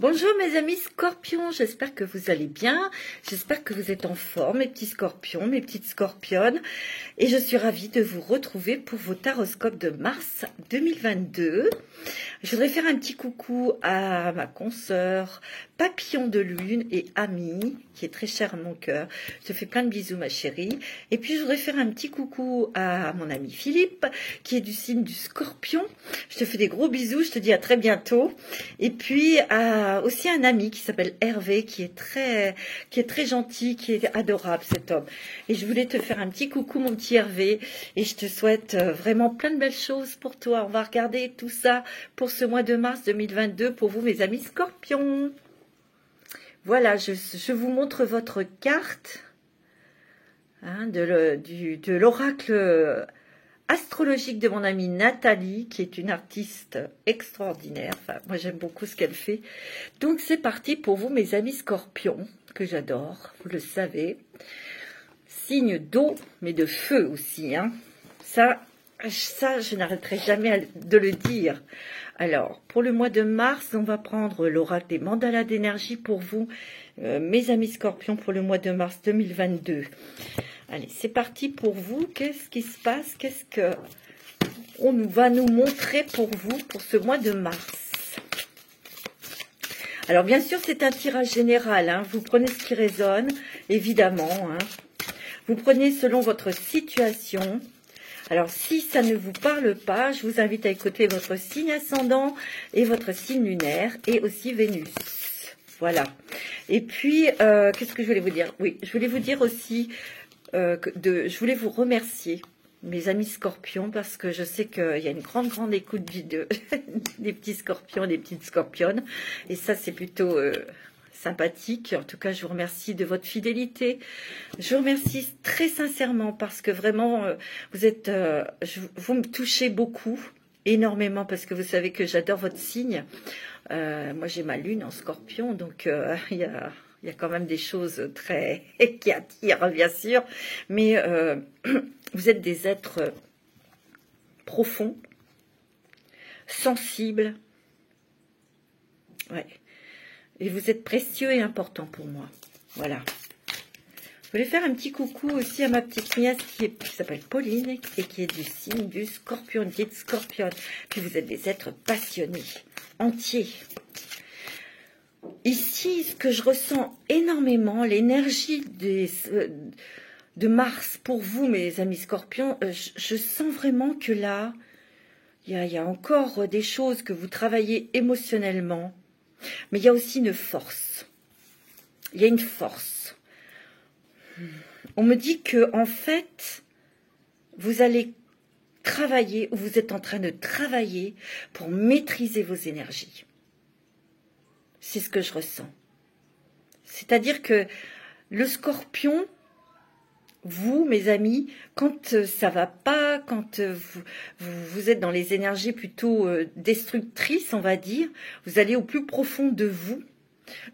Bonjour mes amis scorpions, j'espère que vous allez bien, j'espère que vous êtes en forme mes petits scorpions, mes petites scorpionnes et je suis ravie de vous retrouver pour vos taroscopes de mars 2022. Je voudrais faire un petit coucou à ma consoeur Papillon de Lune et Amie, qui est très chère à mon cœur. Je te fais plein de bisous ma chérie. Et puis je voudrais faire un petit coucou à mon ami Philippe, qui est du signe du Scorpion. Je te fais des gros bisous, je te dis à très bientôt. Et puis aussi un ami qui s'appelle Hervé, qui est très gentil, qui est adorable cet homme. Et je voulais te faire un petit coucou mon petit Hervé. Et je te souhaite vraiment plein de belles choses pour toi. On va regarder tout ça pour ce mois de mars 2022 pour vous mes amis Scorpions. Voilà, je vous montre votre carte de l'oracle astrologique de mon amie Nathalie, qui est une artiste extraordinaire. Enfin, moi, j'aime beaucoup ce qu'elle fait. Donc, c'est parti pour vous, mes amis Scorpions, que j'adore, vous le savez. Signe d'eau, mais de feu aussi. Hein. Ça, je n'arrêterai jamais de le dire. Alors, pour le mois de mars, on va prendre l'oracle des mandalas d'énergie pour vous, mes amis Scorpions, pour le mois de mars 2022. Allez, c'est parti pour vous. Qu'est-ce qui se passe? Qu'est-ce que on va nous montrer pour vous pour ce mois de mars? Alors, bien sûr, c'est un tirage général. Hein. Vous prenez ce qui résonne, évidemment. Hein. Vous prenez selon votre situation. Alors, si ça ne vous parle pas, je vous invite à écouter votre signe ascendant et votre signe lunaire et aussi Vénus. Voilà. Et puis, qu'est-ce que je voulais vous dire? Oui, je voulais vous dire aussi, je voulais vous remercier, mes amis scorpions, parce que je sais qu'il y a une grande écoute des petits scorpions, des petites scorpionnes. Et ça, c'est plutôt sympathique. En tout cas, je vous remercie de votre fidélité. Je vous remercie très sincèrement parce que vraiment, vous me touchez beaucoup, énormément, parce que vous savez que j'adore votre signe. Moi, j'ai ma lune en Scorpion, donc il y a quand même des choses très qui attirent, bien sûr. Mais vous êtes des êtres profonds, sensibles. Ouais. Et vous êtes précieux et important pour moi. Voilà. Je voulais faire un petit coucou aussi à ma petite nièce qui s'appelle Pauline et qui est du signe du Scorpion, qui est Scorpion. Puis vous êtes des êtres passionnés, entiers. Ici, ce que je ressens énormément, l'énergie de Mars pour vous, mes amis Scorpions, je sens vraiment que là, il y a encore des choses que vous travaillez émotionnellement. Mais il y a aussi une force. Il y a une force. On me dit que en fait, vous allez travailler, ou vous êtes en train de travailler pour maîtriser vos énergies. C'est ce que je ressens. C'est-à-dire que le Scorpion, vous, mes amis, quand ça va pas, quand vous êtes dans les énergies plutôt destructrices, on va dire, vous allez au plus profond de vous.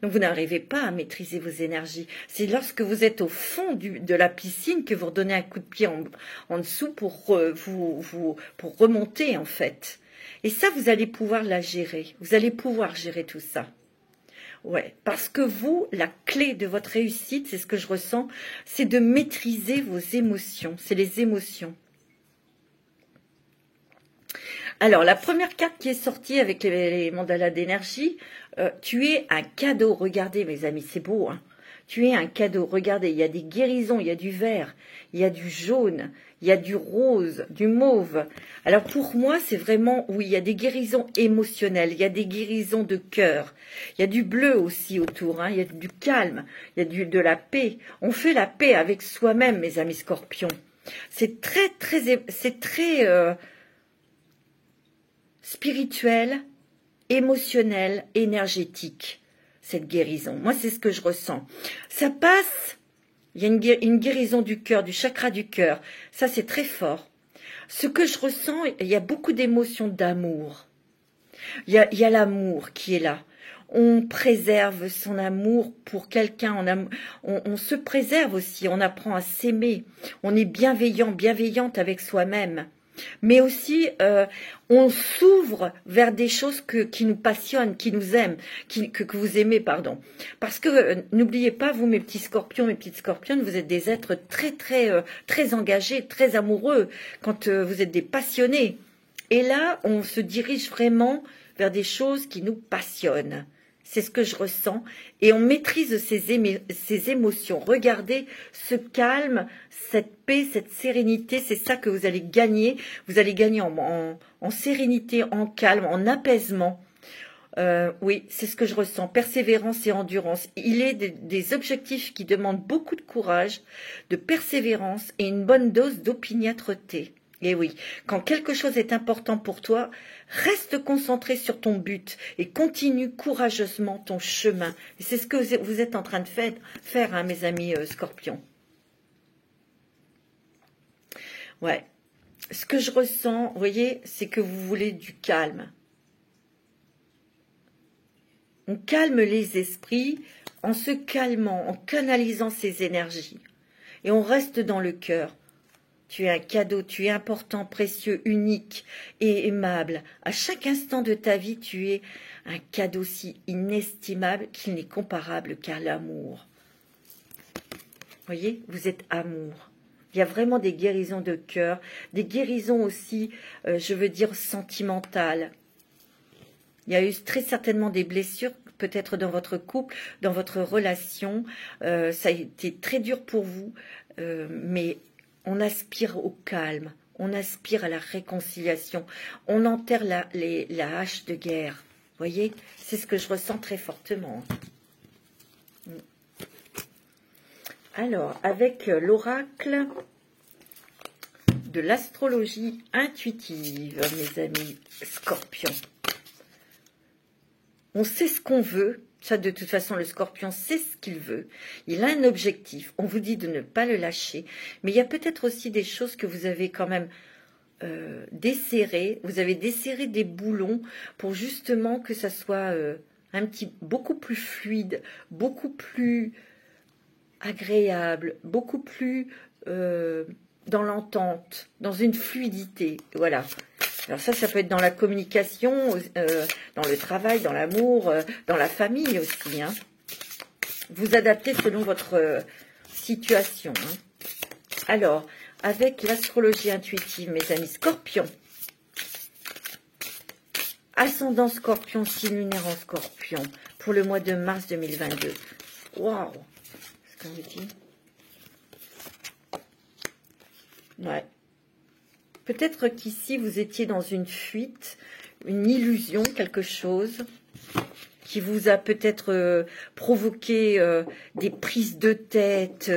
Donc, vous n'arrivez pas à maîtriser vos énergies. C'est lorsque vous êtes au fond de la piscine que vous redonnez un coup de pied en dessous pour remonter, en fait. Et ça, vous allez pouvoir la gérer. Vous allez pouvoir gérer tout ça. Ouais, parce que vous, la clé de votre réussite, c'est ce que je ressens, c'est de maîtriser vos émotions. C'est les émotions. Alors, la première carte qui est sortie avec les mandalas d'énergie, tu es un cadeau. Regardez, mes amis, c'est beau, hein. Tu es un cadeau. Regardez, il y a des guérisons, il y a du vert, il y a du jaune, il y a du rose, du mauve. Alors pour moi, c'est vraiment, oui, il y a des guérisons émotionnelles, il y a des guérisons de cœur. Il y a du bleu aussi autour, hein, il y a du calme, il y a de la paix. On fait la paix avec soi-même, mes amis scorpions. C'est très spirituel, émotionnel, énergétique. Cette guérison. Moi, c'est ce que je ressens. Ça passe, il y a une guérison du cœur, du chakra du cœur. Ça, c'est très fort. Ce que je ressens, il y a beaucoup d'émotions d'amour. Il y a l'amour qui est là. On préserve son amour pour quelqu'un. On se préserve aussi. On apprend à s'aimer. On est bienveillante avec soi-même. Mais aussi, on s'ouvre vers des choses qui nous passionnent, qui nous aiment, que vous aimez, pardon. Parce que n'oubliez pas, vous, mes petits scorpions, mes petites scorpionnes, vous êtes des êtres très engagés, très amoureux, quand vous êtes des passionnés. Et là, on se dirige vraiment vers des choses qui nous passionnent. C'est ce que je ressens. Et on maîtrise ces émotions. Regardez ce calme, cette paix, cette sérénité. C'est ça que vous allez gagner. Vous allez gagner en sérénité, en calme, en apaisement. Oui, c'est ce que je ressens. Persévérance et endurance. Il est des objectifs qui demandent beaucoup de courage, de persévérance et une bonne dose d'opiniâtreté. Et oui, quand quelque chose est important pour toi, reste concentré sur ton but et continue courageusement ton chemin. Et c'est ce que vous êtes en train de faire, hein, mes amis scorpions. Ouais. Ce que je ressens, vous voyez, c'est que vous voulez du calme. On calme les esprits en se calmant, en canalisant ces énergies. Et on reste dans le cœur. Tu es un cadeau, tu es important, précieux, unique et aimable. À chaque instant de ta vie, tu es un cadeau si inestimable qu'il n'est comparable qu'à l'amour. Voyez, vous êtes amour. Il y a vraiment des guérisons de cœur, des guérisons aussi, je veux dire, sentimentales. Il y a eu très certainement des blessures, peut-être dans votre couple, dans votre relation. Ça a été très dur pour vous, mais on aspire au calme, on aspire à la réconciliation, on enterre la hache de guerre. Vous voyez, c'est ce que je ressens très fortement. Alors, avec l'oracle de l'astrologie intuitive, mes amis scorpions. On sait ce qu'on veut. Ça, de toute façon, le scorpion sait ce qu'il veut. Il a un objectif. On vous dit de ne pas le lâcher. Mais il y a peut-être aussi des choses que vous avez quand même desserrées. Vous avez desserré des boulons pour justement que ça soit beaucoup plus fluide, beaucoup plus agréable, beaucoup plus dans l'entente, dans une fluidité. Voilà. Alors ça peut être dans la communication, dans le travail, dans l'amour, dans la famille aussi. Hein. Vous adaptez selon votre situation. Hein. Alors, avec l'astrologie intuitive, mes amis scorpions, ascendant scorpion, signe lunaire en scorpion, pour le mois de mars 2022. Waouh! Ce qu'on vous dit. Ouais. Peut-être qu'ici, vous étiez dans une fuite, une illusion, quelque chose qui vous a peut-être provoqué des prises de tête,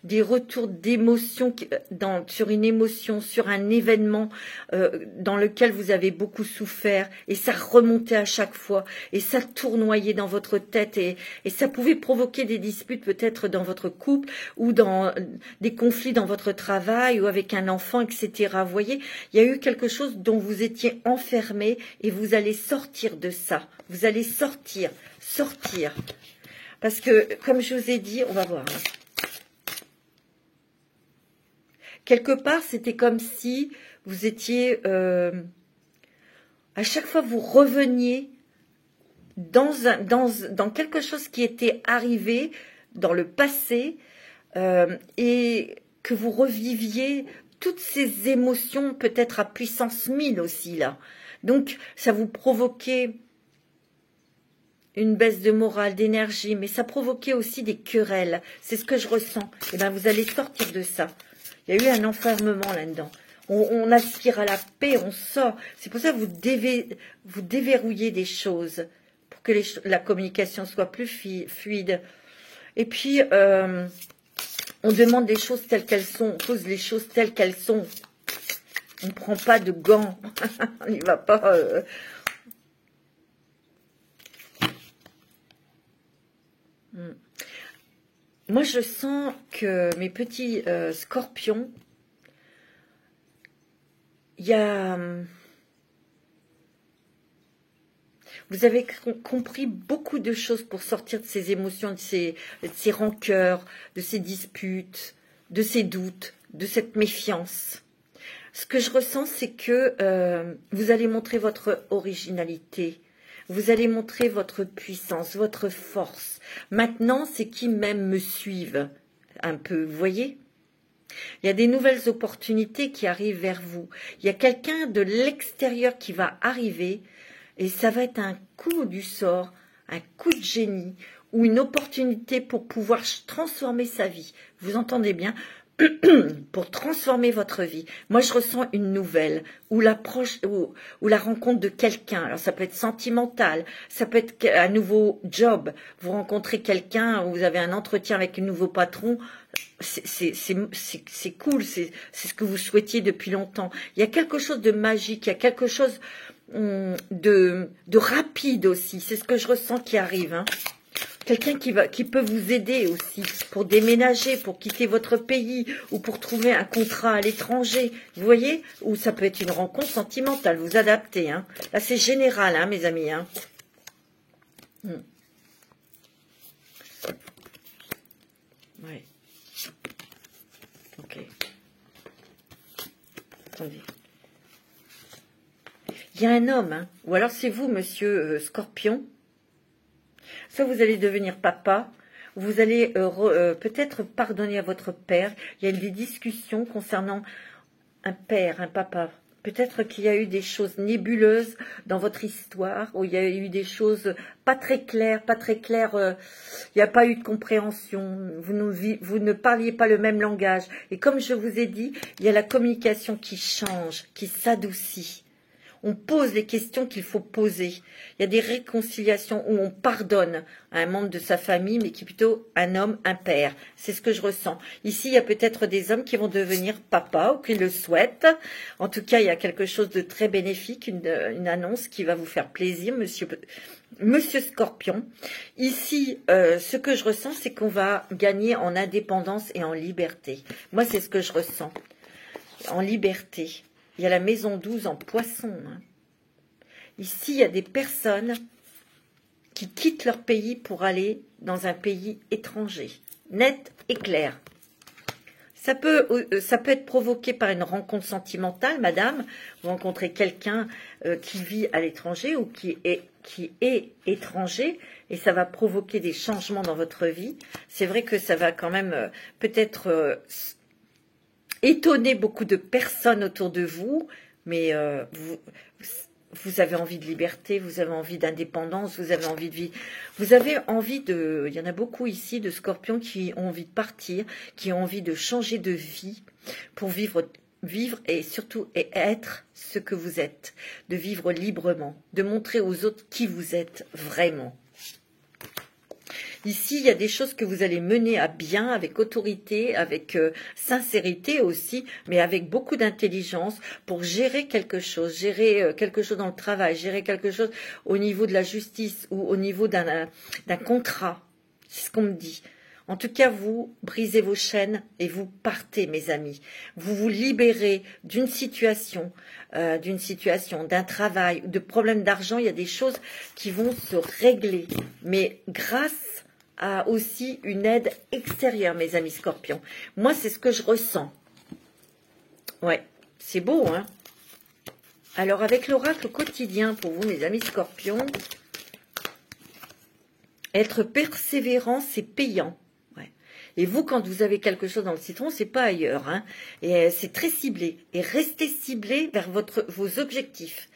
des retours d'émotion sur une émotion, sur un événement dans lequel vous avez beaucoup souffert, et ça remontait à chaque fois, et ça tournoyait dans votre tête, et ça pouvait provoquer des disputes peut-être dans votre couple, ou dans des conflits dans votre travail, ou avec un enfant, etc. Vous voyez, il y a eu quelque chose dont vous étiez enfermé, et vous allez sortir de ça. Vous allez sortir. Parce que, comme je vous ai dit, on va voir. Hein. Quelque part, c'était comme si vous étiez, à chaque fois, vous reveniez dans quelque chose qui était arrivé dans le passé et que vous reviviez toutes ces émotions, peut-être à puissance 1000 aussi, là. Donc, ça vous provoquait une baisse de morale, d'énergie, mais ça provoquait aussi des querelles. C'est ce que je ressens. Et bien, vous allez sortir de ça. Il y a eu un enfermement là-dedans. On aspire à la paix, on sort. C'est pour ça que vous déverrouillez des choses pour que la communication soit plus fluide. Et puis, on demande les choses telles qu'elles sont. On pose les choses telles qu'elles sont. On ne prend pas de gants. On n'y va pas... Moi, je sens que mes petits scorpions, il y a... Vous avez compris beaucoup de choses pour sortir de ces émotions, de ces rancœurs, de ces disputes. de ces doutes, de cette méfiance. Ce que je ressens, c'est que vous allez montrer votre originalité. Vous allez montrer votre puissance, votre force. Maintenant, c'est qui même me suivent un peu, vous voyez? Il y a des nouvelles opportunités qui arrivent vers vous. Il y a quelqu'un de l'extérieur qui va arriver et ça va être un coup du sort, un coup de génie ou une opportunité pour pouvoir transformer sa vie. Vous entendez bien? Pour transformer votre vie. Moi, je ressens une nouvelle ou l'approche ou la rencontre de quelqu'un. Alors, ça peut être sentimental, ça peut être un nouveau job. Vous rencontrez quelqu'un, vous avez un entretien avec un nouveau patron. C'est cool, c'est ce que vous souhaitiez depuis longtemps. Il y a quelque chose de magique, il y a quelque chose de rapide aussi. C'est ce que je ressens qui arrive, hein. Quelqu'un qui peut vous aider aussi pour déménager, pour quitter votre pays ou pour trouver un contrat à l'étranger. Vous voyez? Ou ça peut être une rencontre sentimentale, vous adaptez. Hein. Là, c'est général, hein, mes amis. Hein. Ouais. Ok. Attendez. Il y a un homme, hein, ou alors c'est vous, monsieur Scorpion. Soit vous allez devenir papa, vous allez peut-être pardonner à votre père. Il y a des discussions concernant un père, un papa. Peut-être qu'il y a eu des choses nébuleuses dans votre histoire, où il y a eu des choses pas très claires, il n'y a pas eu de compréhension, vous ne parliez pas le même langage. Et comme je vous ai dit, il y a la communication qui change, qui s'adoucit. On pose les questions qu'il faut poser. Il y a des réconciliations où on pardonne à un membre de sa famille, mais qui est plutôt un homme, un père. C'est ce que je ressens. Ici, il y a peut-être des hommes qui vont devenir papa ou qui le souhaitent. En tout cas, il y a quelque chose de très bénéfique, une annonce qui va vous faire plaisir, Monsieur Scorpion. Ici, ce que je ressens, c'est qu'on va gagner en indépendance et en liberté. Moi, c'est ce que je ressens. En liberté. Il y a la maison 12 en poisson. Hein. Ici, il y a des personnes qui quittent leur pays pour aller dans un pays étranger. Net et clair. Ça peut être provoqué par une rencontre sentimentale, madame. Vous rencontrez quelqu'un qui vit à l'étranger ou qui est étranger et ça va provoquer des changements dans votre vie. C'est vrai que ça va quand même peut-être... étonner beaucoup de personnes autour de vous, mais vous avez envie de liberté, vous avez envie d'indépendance, vous avez envie de vie. Vous avez envie de... Il y en a beaucoup ici de scorpions qui ont envie de partir, qui ont envie de changer de vie pour vivre et surtout être ce que vous êtes, de vivre librement, de montrer aux autres qui vous êtes vraiment. Ici, il y a des choses que vous allez mener à bien, avec autorité, avec sincérité aussi, mais avec beaucoup d'intelligence pour gérer quelque chose dans le travail, gérer quelque chose au niveau de la justice ou au niveau d'un contrat. C'est ce qu'on me dit. En tout cas, vous brisez vos chaînes et vous partez, mes amis. Vous vous libérez d'une situation, d'un travail, de problèmes d'argent. Il y a des choses qui vont se régler, mais grâce à aussi une aide extérieure, mes amis scorpions. Moi, c'est ce que je ressens. Ouais, c'est beau, hein? Alors, avec l'oracle quotidien pour vous, mes amis scorpions, être persévérant, c'est payant. Ouais. Et vous, quand vous avez quelque chose dans le citron, c'est pas ailleurs, hein? Et c'est très ciblé. Et restez ciblé vers vos objectifs.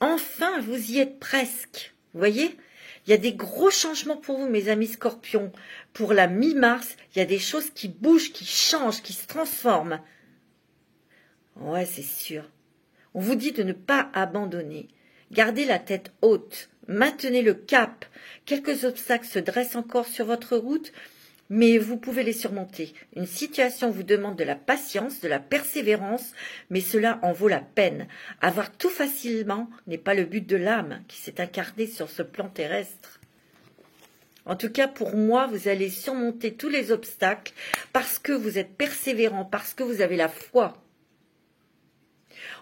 Enfin, vous y êtes presque. Vous voyez? Il y a des gros changements pour vous, mes amis scorpions. Pour la mi-mars, il y a des choses qui bougent, qui changent, qui se transforment. Ouais, c'est sûr. On vous dit de ne pas abandonner. Gardez la tête haute. Maintenez le cap. Quelques obstacles se dressent encore sur votre route, mais vous pouvez les surmonter. Une situation vous demande de la patience, de la persévérance, mais cela en vaut la peine. Avoir tout facilement n'est pas le but de l'âme qui s'est incarnée sur ce plan terrestre. En tout cas, pour moi, vous allez surmonter tous les obstacles parce que vous êtes persévérant, parce que vous avez la foi.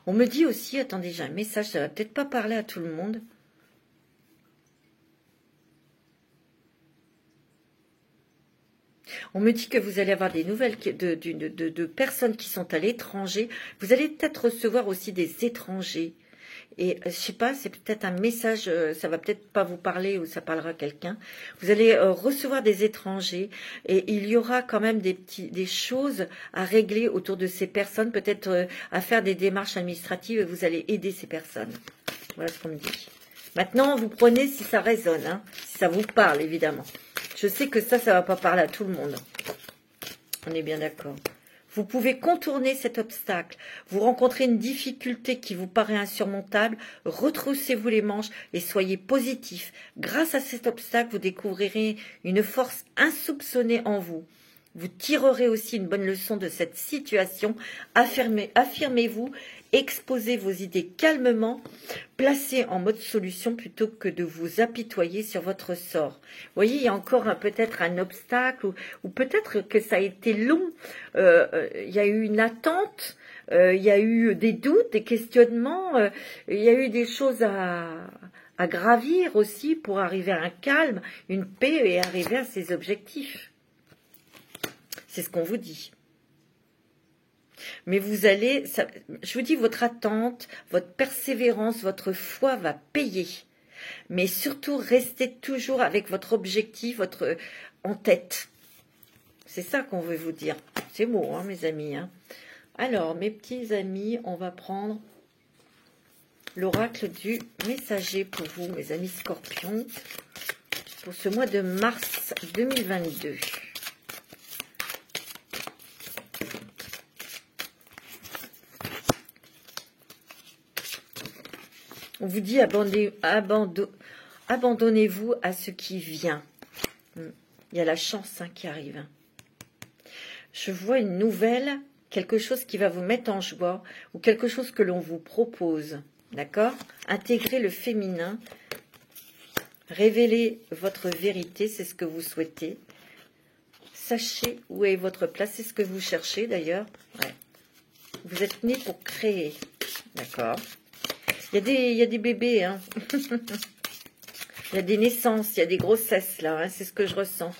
On me dit aussi, attendez, j'ai un message, ça va peut-être pas parler à tout le monde. On me dit que vous allez avoir des nouvelles de personnes qui sont à l'étranger. Vous allez peut-être recevoir aussi des étrangers. Et je sais pas, c'est peut-être un message, ça va peut-être pas vous parler ou ça parlera à quelqu'un. Vous allez recevoir des étrangers et il y aura quand même des choses à régler autour de ces personnes, peut-être à faire des démarches administratives et vous allez aider ces personnes. Voilà ce qu'on me dit. Maintenant, vous prenez si ça résonne, hein, si ça vous parle évidemment. Je sais que ça va pas parler à tout le monde. On est bien d'accord. Vous pouvez contourner cet obstacle. Vous rencontrez une difficulté qui vous paraît insurmontable. Retroussez-vous les manches et soyez positif. Grâce à cet obstacle, vous découvrirez une force insoupçonnée en vous. Vous tirerez aussi une bonne leçon de cette situation. Affirmez-vous, exposez vos idées calmement, placez en mode solution plutôt que de vous apitoyer sur votre sort. Vous voyez, il y a encore peut-être un obstacle ou peut-être que ça a été long. Il y a eu une attente, il y a eu des doutes, des questionnements, il y a eu des choses à gravir aussi pour arriver à un calme, une paix et arriver à ses objectifs. C'est ce qu'on vous dit. Mais vous allez, je vous dis, votre attente, votre persévérance, votre foi va payer. Mais surtout, restez toujours avec votre objectif, en tête. C'est ça qu'on veut vous dire. C'est beau, hein, mes amis. Hein. Alors, mes petits amis, on va prendre l'oracle du messager pour vous, mes amis scorpions, pour ce mois de mars 2022. On vous dit abandonnez-vous à ce qui vient. Il y a la chance qui arrive. Je vois une nouvelle, quelque chose qui va vous mettre en joie ou quelque chose que l'on vous propose. D'accord? Intégrez le féminin. Révélez votre vérité, c'est ce que vous souhaitez. Sachez où est votre place, c'est ce que vous cherchez d'ailleurs. Ouais. Vous êtes né pour créer. D'accord? Il y a des bébés, hein. Il y a des naissances, il y a des grossesses là, hein, c'est ce que je ressens.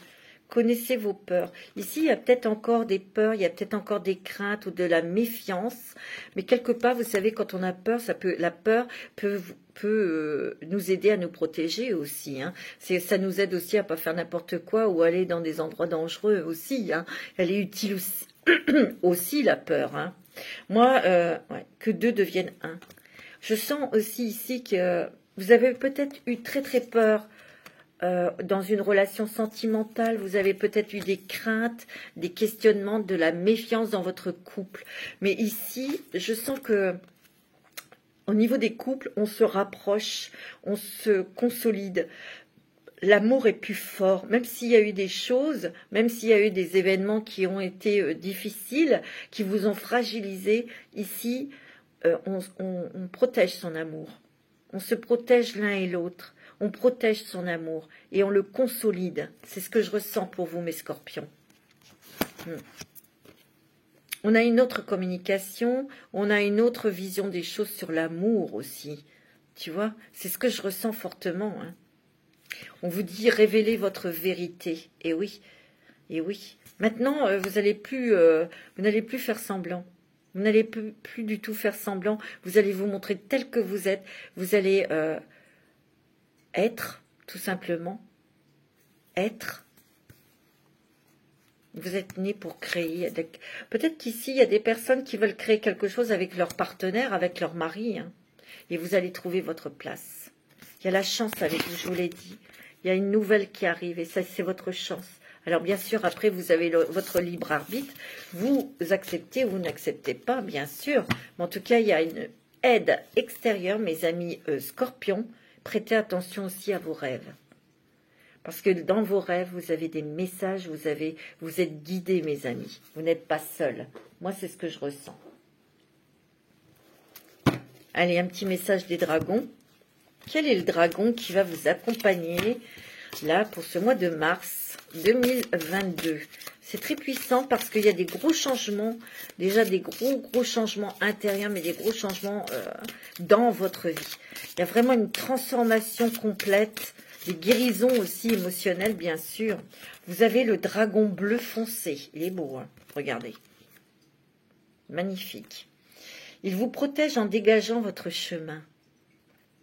Connaissez vos peurs. Ici, il y a peut-être encore des peurs, il y a peut-être encore des craintes ou de la méfiance. Mais quelque part, vous savez, quand on a peur, la peur peut nous aider à nous protéger aussi. Hein. Ça nous aide aussi à ne pas faire n'importe quoi ou aller dans des endroits dangereux aussi. Hein. Elle est utile aussi, aussi la peur. Hein. Moi, que deux deviennent un. Je sens aussi ici que vous avez peut-être eu très très peur dans une relation sentimentale. Vous avez peut-être eu des craintes, des questionnements, de la méfiance dans votre couple. Mais ici, je sens que au niveau des couples, on se rapproche, on se consolide. L'amour est plus fort, même s'il y a eu des choses, même s'il y a eu des événements qui ont été difficiles, qui vous ont fragilisé. Ici, on protège son amour. On se protège l'un et l'autre. On protège son amour et on le consolide. C'est ce que je ressens pour vous, mes scorpions. On a une autre communication, on a une autre vision des choses sur l'amour aussi. Tu vois, c'est ce que je ressens fortement. Hein. On vous dit révélez votre vérité. Et oui, et oui. Maintenant, vous n'allez plus faire semblant. Vous n'allez plus du tout faire semblant. Vous allez vous montrer tel que vous êtes. Vous allez être, tout simplement. Être. Vous êtes né pour créer. Peut-être qu'ici, il y a des personnes qui veulent créer quelque chose avec leur partenaire, avec leur mari. Hein, et vous allez trouver votre place. Il y a la chance avec vous, je vous l'ai dit. Il y a une nouvelle qui arrive et ça, c'est votre chance. Alors bien sûr, après, vous avez votre libre arbitre. Vous acceptez ou vous n'acceptez pas, bien sûr. Mais en tout cas, il y a une aide extérieure, mes amis scorpions. Prêtez attention aussi à vos rêves. Parce que dans vos rêves, vous avez des messages, vous êtes guidés, mes amis. Vous n'êtes pas seuls. Moi, c'est ce que je ressens. Allez, un petit message des dragons. Quel est le dragon qui va vous accompagner là pour ce mois de mars 2022? C'est très puissant parce qu'il y a des gros changements, déjà des gros changements intérieurs, mais des gros changements dans votre vie. Il y a vraiment une transformation complète des guérisons aussi émotionnelles, bien sûr. Vous avez le dragon bleu foncé. Il est beau, hein, regardez. Magnifique. Il vous protège en dégageant votre chemin.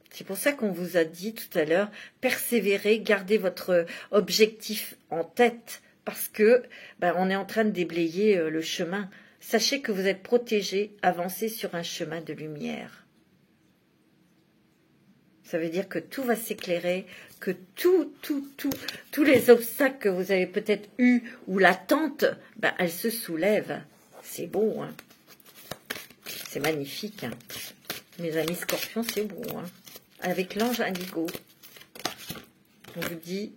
C'est pour ça qu'on vous a dit tout à l'heure, persévérez, gardez votre objectif en tête, parce que on est en train de déblayer le chemin. Sachez que vous êtes protégé, avancez sur un chemin de lumière. Ça veut dire que tout va s'éclairer, que tous les obstacles que vous avez peut-être eus ou l'attente, elles se soulèvent. C'est beau, hein. C'est magnifique, hein. Mes amis scorpions, c'est beau, hein. Avec l'ange indigo. On vous dit,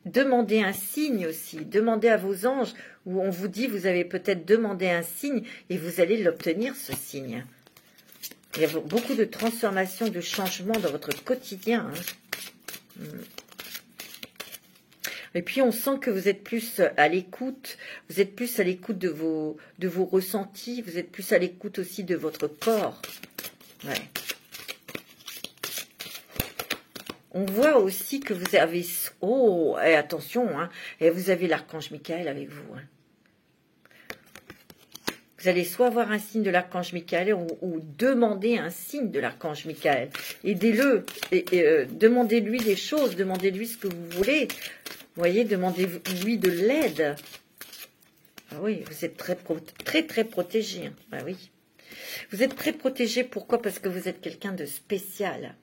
demandez un signe aussi, demandez à vos anges, ou on vous dit, vous avez peut-être demandé un signe et vous allez l'obtenir, ce signe. Il y a beaucoup de transformations, de changements dans votre quotidien. Hein. Et puis on sent que vous êtes plus à l'écoute, vous êtes plus à l'écoute de vos ressentis, vous êtes plus à l'écoute aussi de votre corps. Ouais. On voit aussi que vous avez... Oh, et attention, hein, et vous avez l'archange Michael avec vous. Hein. Vous allez soit avoir un signe de l'archange Michael ou demander un signe de l'archange Michael. Aidez-le, demandez-lui des choses, demandez-lui ce que vous voulez. Vous voyez, demandez-lui de l'aide. Ah oui, vous êtes très protégé. Hein. Ah oui. Vous êtes très protégé, pourquoi? Parce que vous êtes quelqu'un de spécial.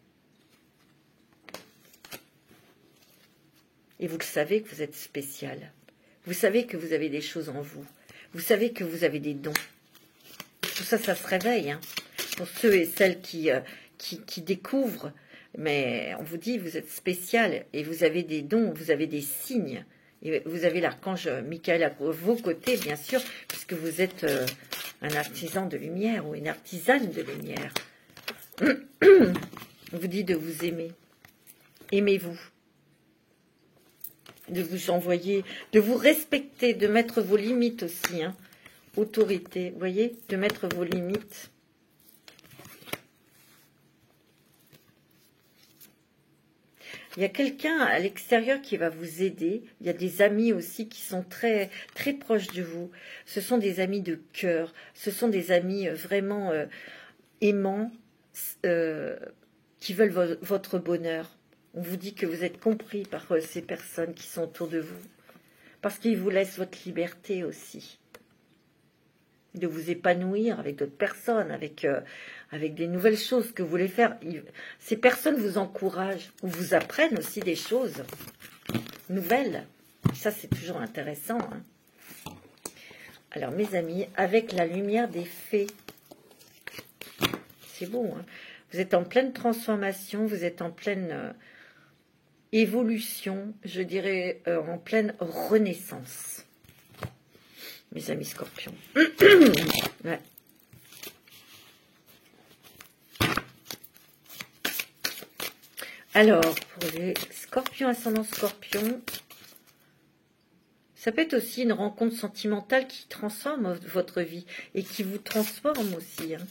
Et vous le savez que vous êtes spécial. Vous savez que vous avez des choses en vous. Vous savez que vous avez des dons. Tout ça, ça se réveille. Hein. Pour ceux et celles qui découvrent. Mais on vous dit, vous êtes spécial. Et vous avez des dons, vous avez des signes. Et vous avez l'archange Michael à vos côtés, bien sûr. Puisque vous êtes un artisan de lumière ou une artisane de lumière. On vous dit de vous aimer. Aimez-vous. De vous envoyer, de vous respecter, de mettre vos limites aussi, hein. Autorité, vous voyez, de mettre vos limites. Il y a quelqu'un à l'extérieur qui va vous aider. Il y a des amis aussi qui sont très proches de vous. Ce sont des amis de cœur. Ce sont des amis vraiment aimants qui veulent votre bonheur. On vous dit que vous êtes compris par ces personnes qui sont autour de vous. Parce qu'ils vous laissent votre liberté aussi. De vous épanouir avec d'autres personnes, avec des nouvelles choses que vous voulez faire. Ces personnes vous encouragent ou vous apprennent aussi des choses nouvelles. Ça, c'est toujours intéressant. Hein. Alors, mes amis, avec la lumière des fées, c'est beau. Hein. Vous êtes en pleine transformation, vous êtes en pleine... évolution, je dirais, en pleine renaissance. Mes amis scorpions. Ouais. Alors, pour les scorpions, ascendant scorpion, ça peut être aussi une rencontre sentimentale qui transforme votre vie et qui vous transforme aussi. Hein.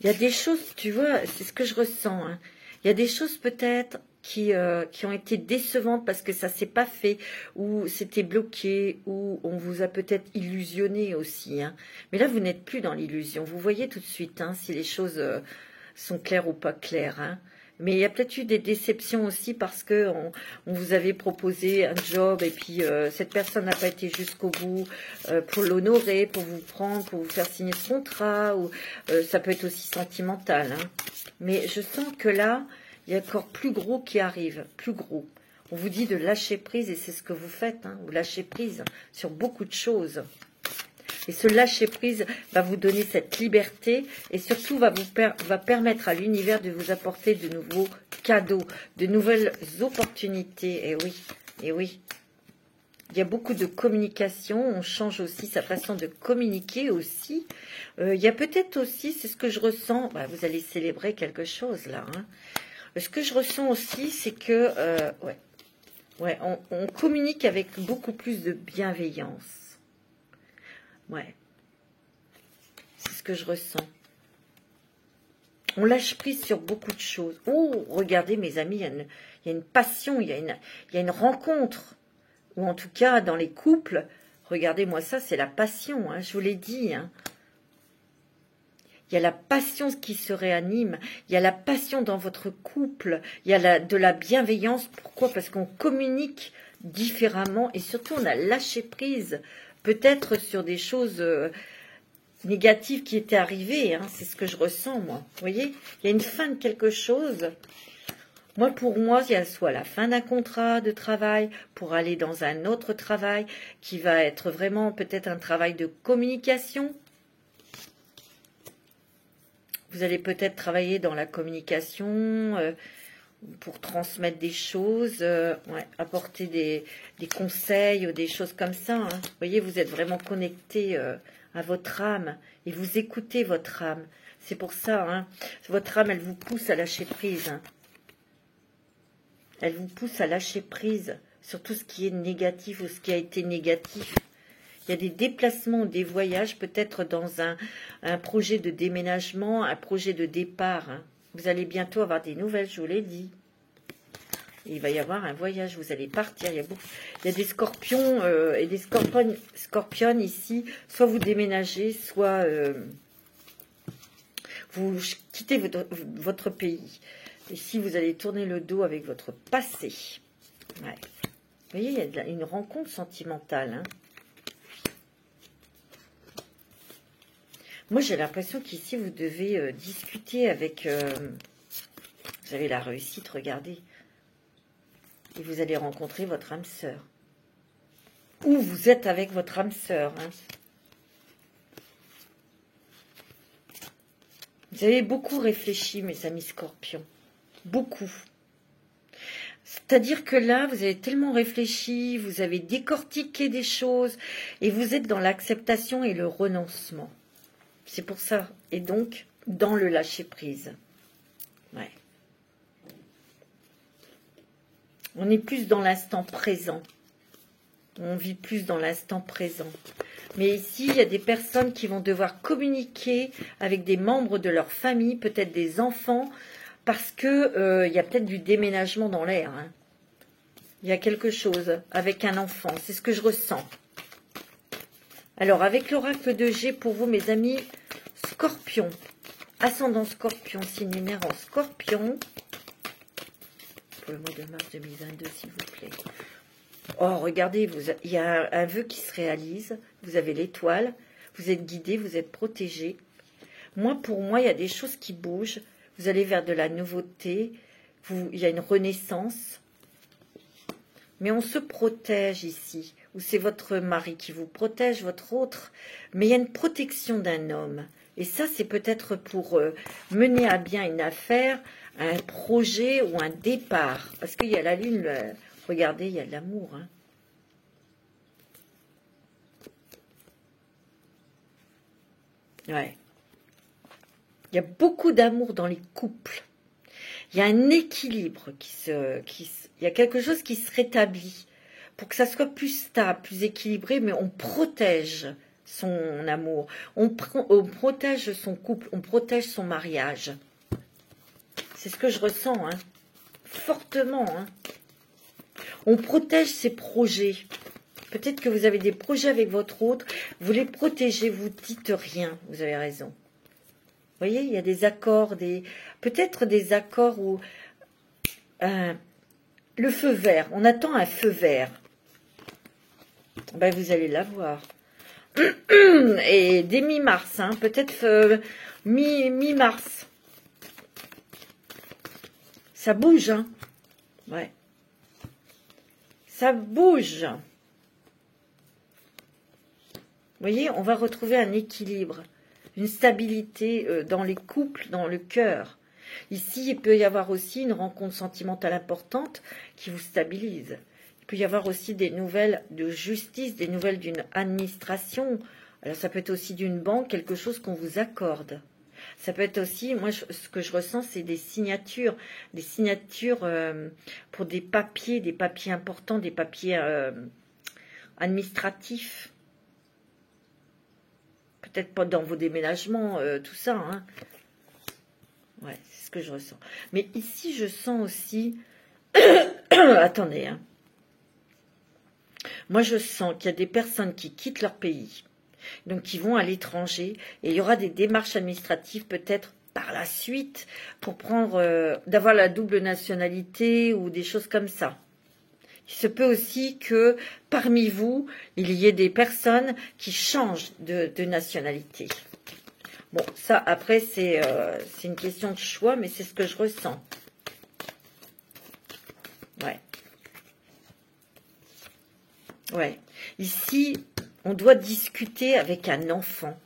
Il y a des choses, tu vois, c'est ce que je ressens. Hein. Il y a des choses peut-être qui ont été décevantes parce que ça s'est pas fait, ou c'était bloqué, ou on vous a peut-être illusionné aussi. Hein. Mais là, vous n'êtes plus dans l'illusion. Vous voyez tout de suite hein, si les choses sont claires ou pas claires. Hein. Mais il y a peut-être eu des déceptions aussi parce que on vous avait proposé un job et puis cette personne n'a pas été jusqu'au bout pour l'honorer, pour vous prendre, pour vous faire signer ce contrat. Ou ça peut être aussi sentimental. Hein. Mais je sens que là, il y a encore plus gros qui arrive, plus gros. On vous dit de lâcher prise et c'est ce que vous faites. Hein. Vous lâchez prise sur beaucoup de choses. Et ce lâcher-prise va vous donner cette liberté et surtout va permettre à l'univers de vous apporter de nouveaux cadeaux, de nouvelles opportunités. Et oui, et oui. Il y a beaucoup de communication, on change aussi sa façon de communiquer aussi. Il y a peut-être aussi, c'est ce que je ressens, vous allez célébrer quelque chose là. Hein. Ce que je ressens aussi, c'est que on communique avec beaucoup plus de bienveillance. Ouais. que je ressens. On lâche prise sur beaucoup de choses. Oh, regardez mes amis, il y a une passion, il y a une rencontre. Ou en tout cas, dans les couples, regardez-moi ça, c'est la passion, hein, je vous l'ai dit. Hein. Il y a la passion qui se réanime, il y a la passion dans votre couple, il y a de la bienveillance. Pourquoi? Parce qu'on communique différemment et surtout on a lâché prise, peut-être sur des choses négatives qui étaient arrivées. Hein, c'est ce que je ressens, moi. Vous voyez, il y a une fin de quelque chose. Moi, pour moi, il y a soit la fin d'un contrat de travail pour aller dans un autre travail qui va être vraiment peut-être un travail de communication. Vous allez peut-être travailler dans la communication pour transmettre des choses, ouais, apporter des conseils ou des choses comme ça. Hein. Vous voyez, vous êtes vraiment connecté à votre âme et vous écoutez votre âme. C'est pour ça, hein, votre âme, elle vous pousse à lâcher prise. Hein. Elle vous pousse à lâcher prise sur tout ce qui est négatif ou ce qui a été négatif. Il y a des déplacements, des voyages, peut-être dans un projet de déménagement, un projet de départ. Hein. Vous allez bientôt avoir des nouvelles, je vous l'ai dit. Il va y avoir un voyage, vous allez partir. Il y a des scorpions et des scorpionnes ici. Soit vous déménagez, soit vous quittez votre pays. Ici, vous allez tourner le dos avec votre passé. Ouais. Vous voyez, il y a une rencontre sentimentale. Hein. Moi, j'ai l'impression qu'ici, vous devez discuter avec... vous avez la réussite, regardez. Et vous allez rencontrer votre âme sœur. Ou vous êtes avec votre âme sœur. Hein. Vous avez beaucoup réfléchi, mes amis scorpions. Beaucoup. C'est-à-dire que là, vous avez tellement réfléchi, vous avez décortiqué des choses, et vous êtes dans l'acceptation et le renoncement. C'est pour ça. Et donc, dans le lâcher-prise. Ouais. On est plus dans l'instant présent. On vit plus dans l'instant présent. Mais ici, il y a des personnes qui vont devoir communiquer avec des membres de leur famille, peut-être des enfants, parce que y a peut-être du déménagement dans l'air. Hein. Il y a quelque chose avec un enfant. C'est ce que je ressens. Alors, avec l'oracle de G, pour vous, mes amis, Scorpion, ascendant Scorpion, signe lunaire en Scorpion, pour le mois de mars 2022, s'il vous plaît. Oh, regardez, il y a un vœu qui se réalise, vous avez l'étoile, vous êtes guidé, vous êtes protégé. Moi, pour moi, il y a des choses qui bougent, vous allez vers de la nouveauté, il y a une renaissance, mais on se protège ici, ou c'est votre mari qui vous protège, votre autre, mais il y a une protection d'un homme. Et ça, c'est peut-être pour mener à bien une affaire, un projet ou un départ. Parce qu'il y a la lune, regardez, il y a de l'amour. Hein. Ouais. Il y a beaucoup d'amour dans les couples. Il y a un équilibre il y a quelque chose qui se rétablit pour que ça soit plus stable, plus équilibré, mais on protège son amour, on protège son couple, on protège son mariage. C'est ce que je ressens, hein, fortement. Hein. On protège ses projets. Peut-être que vous avez des projets avec votre autre, vous les protégez, vous ne dites rien, vous avez raison. Vous voyez, il y a des accords, peut-être des accords où le feu vert, on attend un feu vert. Ben, vous allez l'avoir. Et dès mi-mars, hein, peut-être mi-mars. Ça bouge, hein. Ouais. Ça bouge. Vous voyez, on va retrouver un équilibre, une stabilité dans les couples, dans le cœur. Ici, il peut y avoir aussi une rencontre sentimentale importante qui vous stabilise. Il peut y avoir aussi des nouvelles de justice, des nouvelles d'une administration. Alors, ça peut être aussi d'une banque, quelque chose qu'on vous accorde. Ça peut être aussi, moi, ce que je ressens, c'est des signatures pour des papiers importants, des papiers administratifs. peut-être pas dans vos déménagements, tout ça. Hein. Ouais, c'est ce que je ressens. Mais ici, je sens aussi... Attendez, hein. Moi, je sens qu'il y a des personnes qui quittent leur pays, donc qui vont à l'étranger, et il y aura des démarches administratives peut-être par la suite pour prendre, d'avoir la double nationalité ou des choses comme ça. Il se peut aussi que parmi vous, il y ait des personnes qui changent de nationalité. Bon, ça, après, c'est une question de choix, mais c'est ce que je ressens. Ouais. Ouais. Ici, on doit discuter avec un enfant,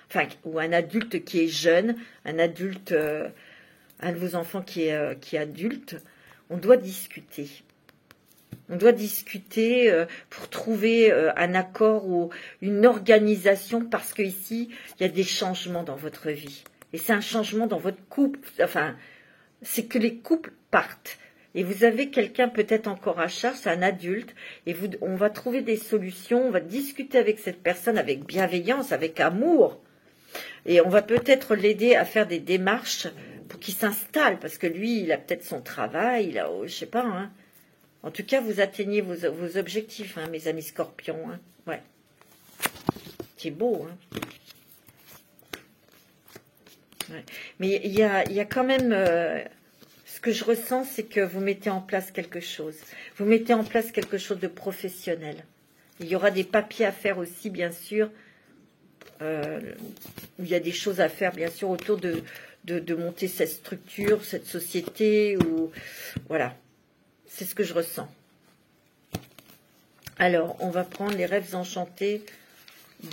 enfin, ou un adulte qui est jeune, un adulte, un de vos enfants qui est adulte. On doit discuter. On doit discuter pour trouver un accord ou une organisation, parce que ici, il y a des changements dans votre vie. Et c'est un changement dans votre couple. Enfin, c'est que les couples partent. Et vous avez quelqu'un peut-être encore à charge, c'est un adulte, et on va trouver des solutions, on va discuter avec cette personne avec bienveillance, avec amour. Et on va peut-être l'aider à faire des démarches pour qu'il s'installe, parce que lui, il a peut-être son travail, il a, je sais pas, hein. En tout cas, vous atteignez vos objectifs, hein, mes amis scorpions. Hein. Ouais. C'est beau. Hein. Ouais. Mais il y a quand même... ce que je ressens, c'est que vous mettez en place quelque chose. Vous mettez en place quelque chose de professionnel. Il y aura des papiers à faire aussi, bien sûr. Il y a des choses à faire, bien sûr, autour de monter cette structure, cette société. Ou voilà. C'est ce que je ressens. Alors, on va prendre les rêves enchantés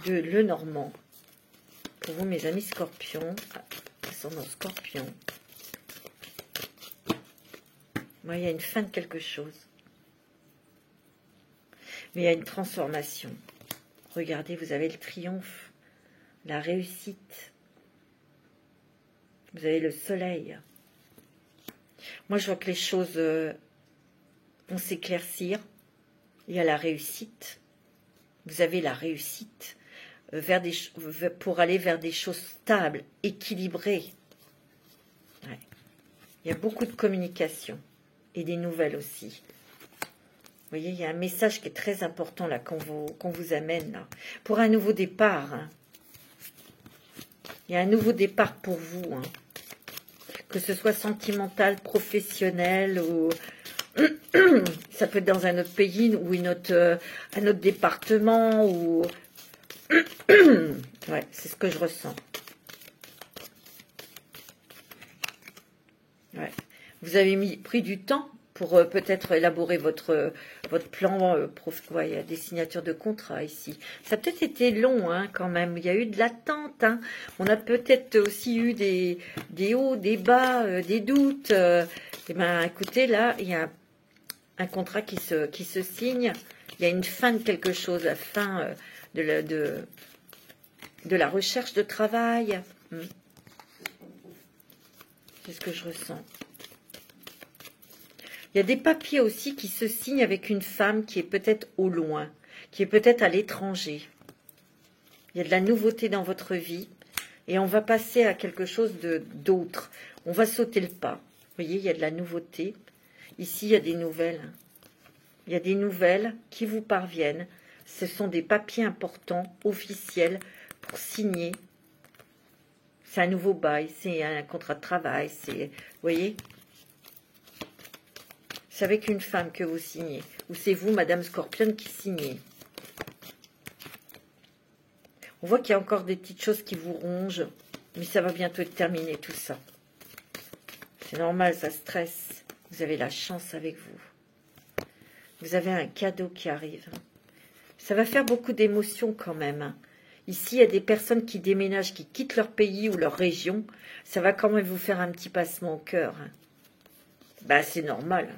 de Lenormand. Pour vous, mes amis scorpions. Ascendant scorpion. Moi, il y a une fin de quelque chose. Mais il y a une transformation. Regardez, vous avez le triomphe, la réussite. Vous avez le soleil. Moi, je vois que les choses... vont s'éclaircir. Il y a la réussite. Vous avez la réussite pour aller vers des choses stables, équilibrées. Ouais. Il y a beaucoup de communication et des nouvelles aussi. Vous voyez, il y a un message qui est très important là qu'on vous amène là, pour un nouveau départ. Hein. Il y a un nouveau départ pour vous. Hein. Que ce soit sentimental, professionnel ou... Ça peut être dans un autre pays ou un autre département. Ou... ouais, c'est ce que je ressens. Ouais. Vous avez pris du temps pour peut-être élaborer votre plan. Ouais, il y a des signatures de contrat ici. Ça a peut-être été long hein, quand même. Il y a eu de l'attente. Hein. On a peut-être aussi eu des hauts, des bas, des doutes. Eh bien, écoutez, là, il y a un contrat qui se signe. Il y a une fin de quelque chose, la fin de la recherche de travail. C'est ce que je ressens. Il y a des papiers aussi qui se signent avec une femme qui est peut-être au loin, qui est peut-être à l'étranger. Il y a de la nouveauté dans votre vie et on va passer à quelque chose d'autre. On va sauter le pas. Vous voyez, il y a de la nouveauté. Ici, il y a des nouvelles. Il y a des nouvelles qui vous parviennent. Ce sont des papiers importants, officiels, pour signer. C'est un nouveau bail, c'est un contrat de travail. Vous voyez ? C'est avec une femme que vous signez. Ou c'est vous, Madame Scorpion, qui signez. On voit qu'il y a encore des petites choses qui vous rongent. Mais ça va bientôt être terminé, tout ça. C'est normal, ça stresse. Vous avez la chance avec vous. Vous avez un cadeau qui arrive. Ça va faire beaucoup d'émotions quand même. Ici, il y a des personnes qui déménagent, qui quittent leur pays ou leur région. Ça va quand même vous faire un petit passement au cœur. Ben, c'est normal.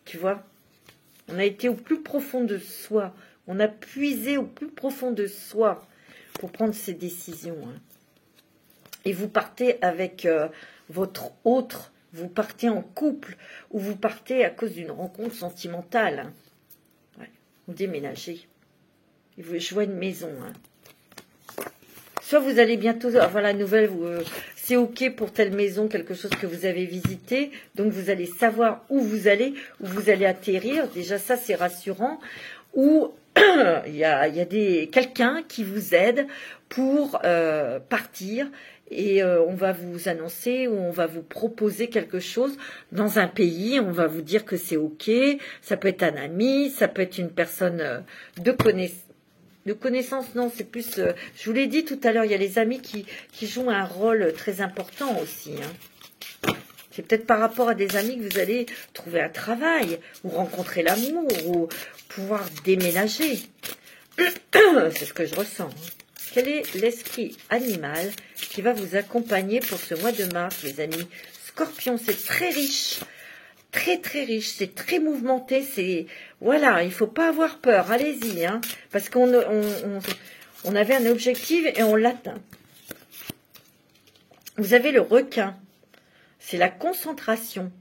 Tu vois? On a été au plus profond de soi. On a puisé au plus profond de soi pour prendre ces décisions. Et vous partez avec votre autre. Vous partez en couple ou vous partez à cause d'une rencontre sentimentale. Ouais. Vous déménagez. Et je vois une maison. soit vous allez bientôt avoir la nouvelle, c'est ok pour telle maison, quelque chose que vous avez visité, donc vous allez savoir où vous allez atterrir, déjà ça c'est rassurant, ou il y a quelqu'un qui vous aide pour partir, et on va vous annoncer ou on va vous proposer quelque chose dans un pays, on va vous dire que c'est ok, ça peut être un ami, ça peut être une personne de connaissance, non, c'est plus, je vous l'ai dit tout à l'heure, il y a les amis qui jouent un rôle très important aussi, hein. C'est peut-être par rapport à des amis que vous allez trouver un travail, ou rencontrer l'amour, ou pouvoir déménager. C'est ce que je ressens, hein. Quel est l'esprit animal qui va vous accompagner pour ce mois de mars, les amis? Scorpion, c'est très riche, très très riche, c'est très mouvementé, c'est... Voilà, il ne faut pas avoir peur, allez-y, hein, parce qu'on avait un objectif et on l'atteint. Vous avez le requin, c'est la concentration,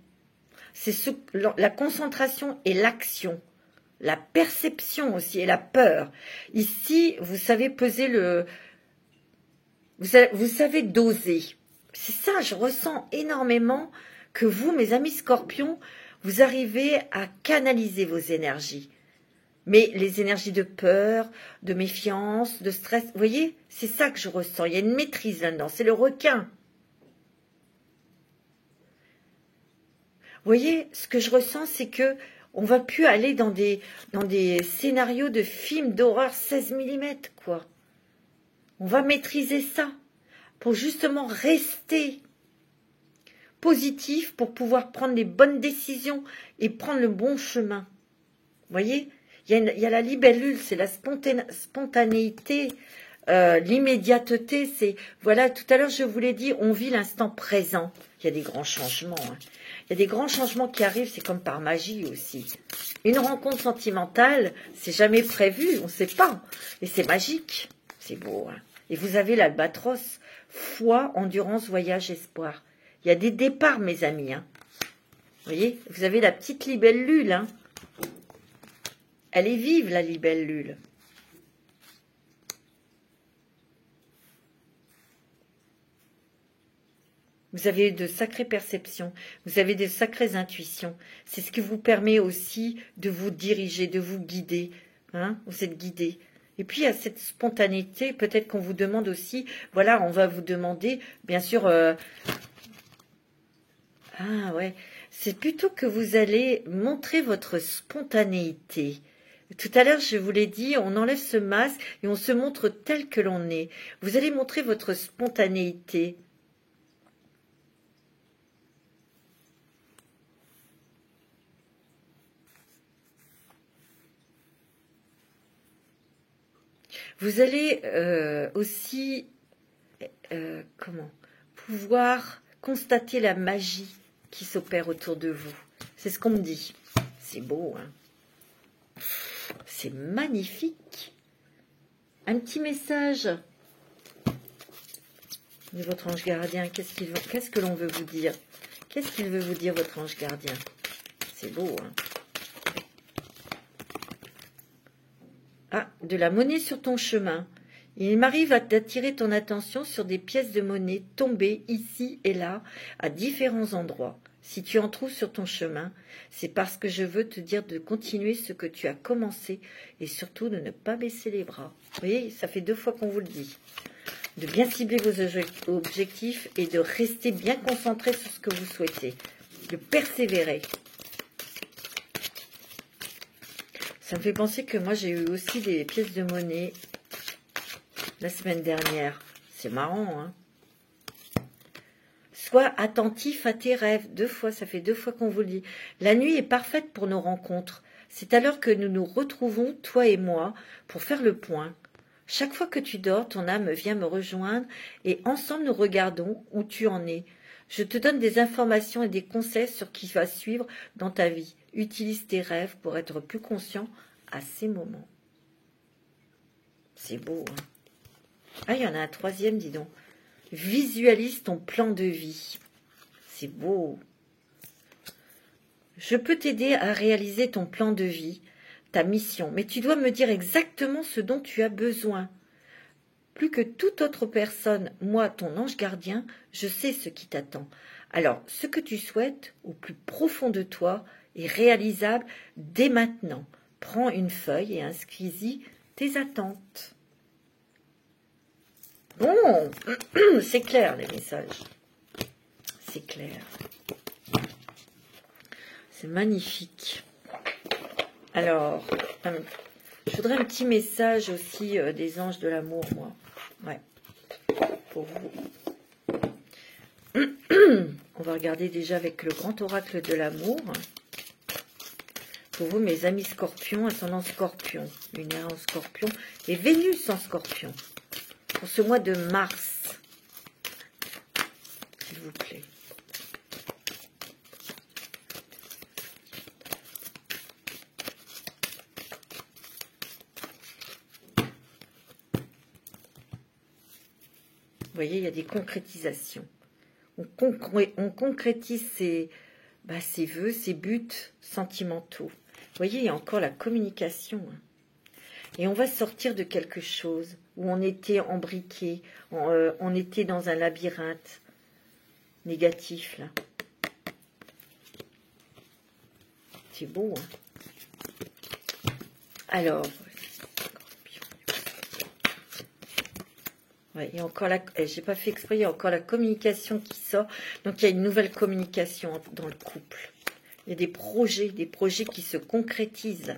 la concentration et l'action. La perception aussi et la peur. Ici, vous savez peser vous savez doser. C'est ça, je ressens énormément que vous, mes amis scorpions, vous arrivez à canaliser vos énergies. Mais les énergies de peur, de méfiance, de stress, vous voyez, c'est ça que je ressens. Il y a une maîtrise là-dedans, c'est le requin. Vous voyez, ce que je ressens, c'est que on va plus aller dans des scénarios de films d'horreur 16 mm, quoi. On va maîtriser ça pour justement rester positif, pour pouvoir prendre les bonnes décisions et prendre le bon chemin. Vous voyez, il y a la libellule, c'est la spontanéité, l'immédiateté, c'est... Voilà, tout à l'heure, je vous l'ai dit, on vit l'instant présent. Il y a des grands changements, hein. Il y a des grands changements qui arrivent, c'est comme par magie aussi. Une rencontre sentimentale, c'est jamais prévu, on ne sait pas. Et c'est magique, c'est beau, hein. Et vous avez l'albatros, foi, endurance, voyage, espoir. Il y a des départs, mes amis, hein. Vous voyez, vous avez la petite libellule, hein. Elle est vive, la libellule. Vous avez de sacrées perceptions, vous avez de sacrées intuitions. C'est ce qui vous permet aussi de vous diriger, de vous guider. Hein, vous êtes guidé. Et puis, il y a cette spontanéité, peut-être qu'on vous demande aussi, voilà, on va vous demander, bien sûr... Ah ouais, c'est plutôt que vous allez montrer votre spontanéité. Tout à l'heure, je vous l'ai dit, on enlève ce masque et on se montre tel que l'on est. Vous allez montrer votre spontanéité. Vous allez aussi pouvoir constater la magie qui s'opère autour de vous. C'est ce qu'on me dit. C'est beau, hein? C'est magnifique. Un petit message de votre ange gardien. Qu'est-ce que l'on veut vous dire? Qu'est-ce qu'il veut vous dire, votre ange gardien? C'est beau, hein? Ah, de la monnaie sur ton chemin. Il m'arrive d'attirer ton attention sur des pièces de monnaie tombées ici et là, à différents endroits. Si tu en trouves sur ton chemin, c'est parce que je veux te dire de continuer ce que tu as commencé et surtout de ne pas baisser les bras. Vous voyez, ça fait 2 fois qu'on vous le dit. De bien cibler vos objectifs et de rester bien concentré sur ce que vous souhaitez. De persévérer. Ça me fait penser que moi, j'ai eu aussi des pièces de monnaie la semaine dernière. C'est marrant, hein? Sois attentif à tes rêves. 2 fois, ça fait 2 fois qu'on vous le dit. La nuit est parfaite pour nos rencontres. C'est alors que nous nous retrouvons, toi et moi, pour faire le point. Chaque fois que tu dors, ton âme vient me rejoindre et ensemble nous regardons où tu en es. Je te donne des informations et des conseils sur ce qui va suivre dans ta vie. Utilise tes rêves pour être plus conscient à ces moments. C'est beau, hein? Ah, il y en a un 3e, dis donc. Visualise ton plan de vie. C'est beau. Je peux t'aider à réaliser ton plan de vie, ta mission, mais tu dois me dire exactement ce dont tu as besoin. Plus que toute autre personne, moi, ton ange gardien, je sais ce qui t'attend. Alors, ce que tu souhaites, au plus profond de toi, est réalisable dès maintenant. Prends une feuille et inscris-y tes attentes. Bon, c'est clair les messages. C'est clair. C'est magnifique. Alors, je voudrais un petit message aussi des anges de l'amour, moi. Ouais, pour vous. On va regarder déjà avec le grand oracle de l'amour. Pour vous, mes amis scorpions, ascendant scorpion, lunaire en scorpion et Vénus en scorpion. Pour ce mois de mars, s'il vous plaît. Vous voyez, il y a des concrétisations. On concrétise ses vœux, ses buts sentimentaux. Vous voyez, il y a encore la communication. Et on va sortir de quelque chose où on était embriqué, on était dans un labyrinthe négatif, là. C'est beau, hein. Alors, ouais, il y a encore j'ai pas fait exprès, il y a encore la communication qui sort. Donc, il y a une nouvelle communication dans le couple. Il y a des projets qui se concrétisent.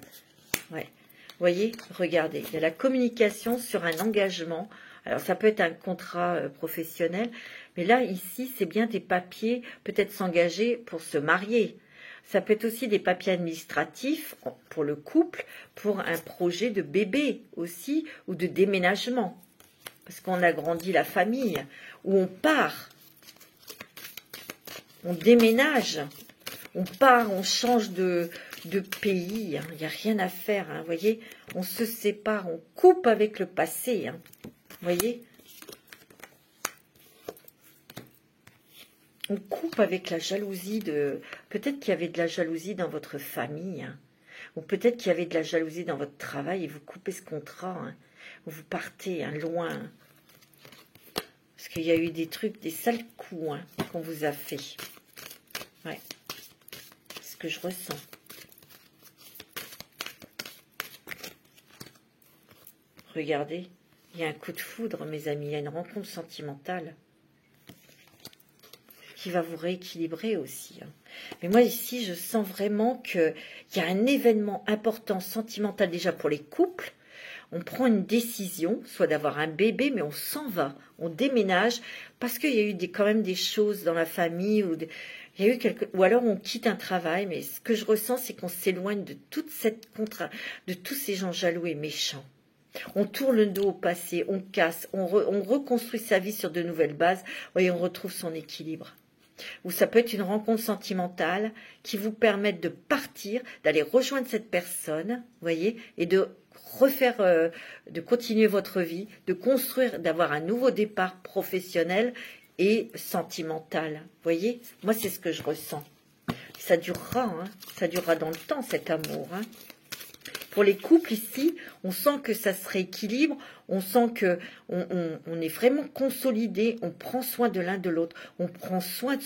Ouais. Vous voyez, regardez, il y a la communication sur un engagement. Alors, ça peut être un contrat professionnel, mais là, ici, c'est bien des papiers, peut-être s'engager pour se marier. Ça peut être aussi des papiers administratifs pour le couple, pour un projet de bébé aussi, ou de déménagement. Parce qu'on agrandit la famille, ou on part, on déménage, on part, on change de pays, hein. Il n'y a rien à faire, hein, vous voyez, on se sépare, on coupe avec le passé, hein, vous voyez, on coupe avec la jalousie peut-être qu'il y avait de la jalousie dans votre famille, hein, ou peut-être qu'il y avait de la jalousie dans votre travail et vous coupez ce contrat, hein, vous partez, hein, loin, hein, parce qu'il y a eu des trucs, des sales coups, hein, qu'on vous a fait, ouais, c'est ce que je ressens. Regardez, il y a un coup de foudre, mes amis, il y a une rencontre sentimentale qui va vous rééquilibrer aussi. Hein. Mais moi, ici, je sens vraiment qu'il y a un événement important sentimental déjà pour les couples. On prend une décision, soit d'avoir un bébé, mais on s'en va, on déménage, parce qu'il y a eu quand même des choses dans la famille, il y a eu ou alors on quitte un travail, mais ce que je ressens, c'est qu'on s'éloigne de toute de tous ces gens jaloux et méchants. On tourne le dos au passé, on casse, on reconstruit sa vie sur de nouvelles bases et on retrouve son équilibre. Ou ça peut être une rencontre sentimentale qui vous permette de partir, d'aller rejoindre cette personne, vous voyez, et de refaire, de continuer votre vie, de construire, d'avoir un nouveau départ professionnel et sentimental. Vous voyez, moi c'est ce que je ressens. Ça durera, hein, ça durera dans le temps cet amour, hein. Pour les couples ici, on sent que ça se rééquilibre, on sent que on est vraiment consolidé, on prend soin de l'un de l'autre, on prend soin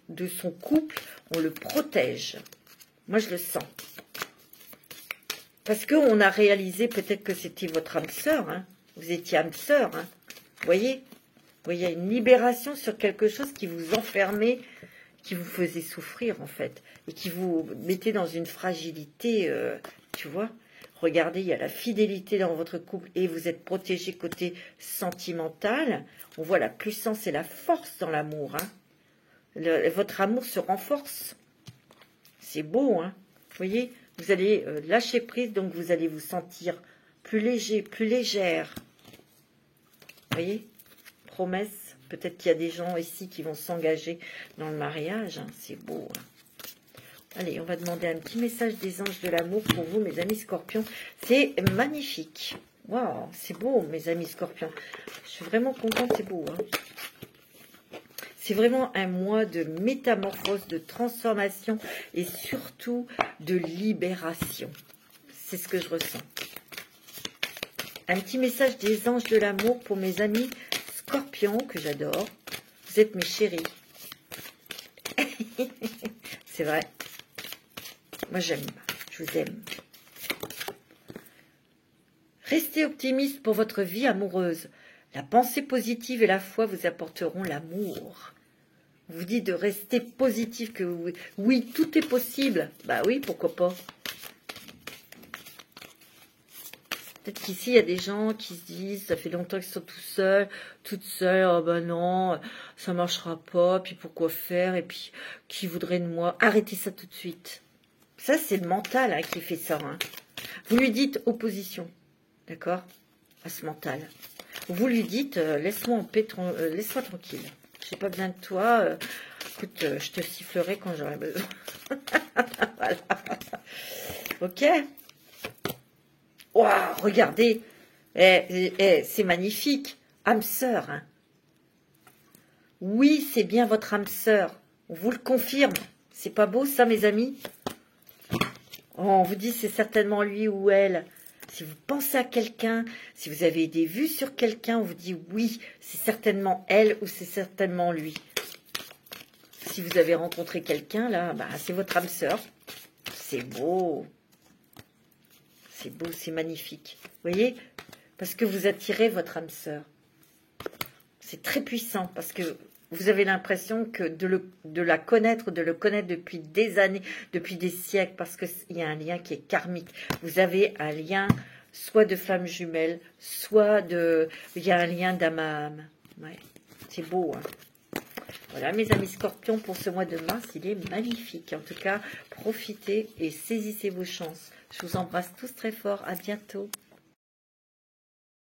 de son couple, on le protège. Moi, je le sens. Parce qu'on a réalisé peut-être que c'était votre âme sœur, hein. Vous étiez âme sœur, hein. Vous voyez, il y a une libération sur quelque chose qui vous enfermait, qui vous faisait souffrir en fait, et qui vous mettait dans une fragilité, tu vois. Regardez, il y a la fidélité dans votre couple et vous êtes protégé côté sentimental. On voit la puissance et la force dans l'amour. Hein. Votre amour se renforce. C'est beau, hein. Vous voyez, vous allez lâcher prise, donc vous allez vous sentir plus léger, plus légère. Vous voyez, promesse. Peut-être qu'il y a des gens ici qui vont s'engager dans le mariage. Hein. C'est beau, hein. Allez, on va demander un petit message des anges de l'amour pour vous, mes amis scorpions. C'est magnifique. Waouh, c'est beau, mes amis scorpions. Je suis vraiment contente, c'est beau. Hein. C'est vraiment un mois de métamorphose, de transformation et surtout de libération. C'est ce que je ressens. un petit message des anges de l'amour pour mes amis scorpions, que j'adore. Vous êtes mes chéris. C'est vrai. Moi, j'aime. Je vous aime. Restez optimiste pour votre vie amoureuse. La pensée positive et la foi vous apporteront l'amour. On vous dit de rester positif, que oui, tout est possible. Bah oui, pourquoi pas. Peut-être qu'ici, il y a des gens qui se disent, ça fait longtemps qu'ils sont tout seuls, toutes seules, oh ben non, ça marchera pas, puis pourquoi faire, et puis qui voudrait de moi? Arrêtez ça tout de suite. Ça, c'est le mental hein, qui fait ça. Hein. Vous lui dites opposition, d'accord, à ce mental. Vous lui dites, laisse-moi en paix, laisse-moi tranquille. J'ai pas besoin de toi, écoute, je te sifflerai quand j'aurai besoin. Voilà. Ok. Waouh, regardez, c'est magnifique, âme sœur. Hein. Oui, c'est bien votre âme sœur. On vous le confirme. C'est pas beau ça, mes amis? Oh, on vous dit c'est certainement lui ou elle. Si vous pensez à quelqu'un, si vous avez des vues sur quelqu'un, on vous dit oui, c'est certainement elle ou c'est certainement lui. Si vous avez rencontré quelqu'un, là, bah, c'est votre âme sœur. C'est beau. C'est beau, c'est magnifique. Vous voyez? Parce que vous attirez votre âme sœur. C'est très puissant parce que vous avez l'impression que de la connaître, de le connaître depuis des années, depuis des siècles, parce qu'il y a un lien qui est karmique. Vous avez un lien soit de femme jumelle, soit de... Il y a un lien d'âme à âme. Ouais, c'est beau, hein. Voilà, mes amis scorpions, pour ce mois de mars, il est magnifique. En tout cas, profitez et saisissez vos chances. Je vous embrasse tous très fort. À bientôt.